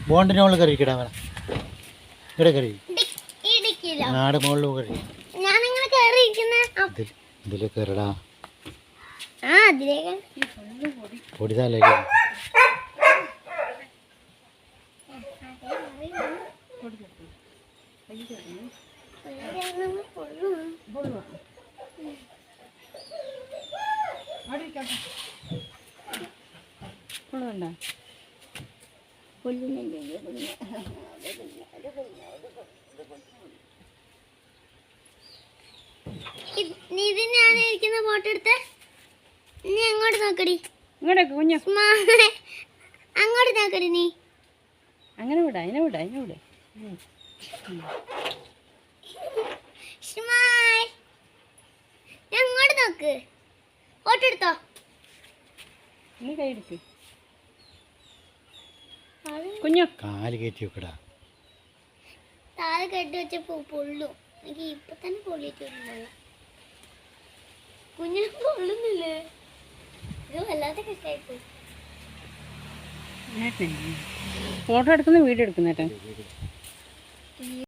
ബോണ്ടിനോള് കറി കിടാൻ ഇവിടെ കറി ആടെ മുകളിൽ കറി ഇതില് കയറടാ പൊടിതാലേ ഫോട്ടോ എടുത്ത് നീ അങ്ങോട്ട് നോക്കടി കുഞ്ഞു അങ്ങോട്ട് നോക്കടി നീ അങ്ങനെ വിടാ അതിനെ വിടാ അങ്ങോട്ട് നോക്ക് ഫോട്ടോ എടുത്തോ നീ കൈ എടുക്ക് കുഞ്ഞു കാല് കയറ്റി വെക്കടാ താഴെ കെട്ടി വെച്ചപ്പോ പൊള്ളും എനിക്ക് ഇപ്പൊ തന്നെ പൊള്ളിട്ട് കുഞ്ഞിനെ പൊള്ളുന്നില്ലേ ഇത് വല്ലാത്ത കഷ്ടായിപ്പോയി ഫോട്ടോ എടുക്കുന്ന വീഡിയോ എടുക്കുന്നേട്ടാ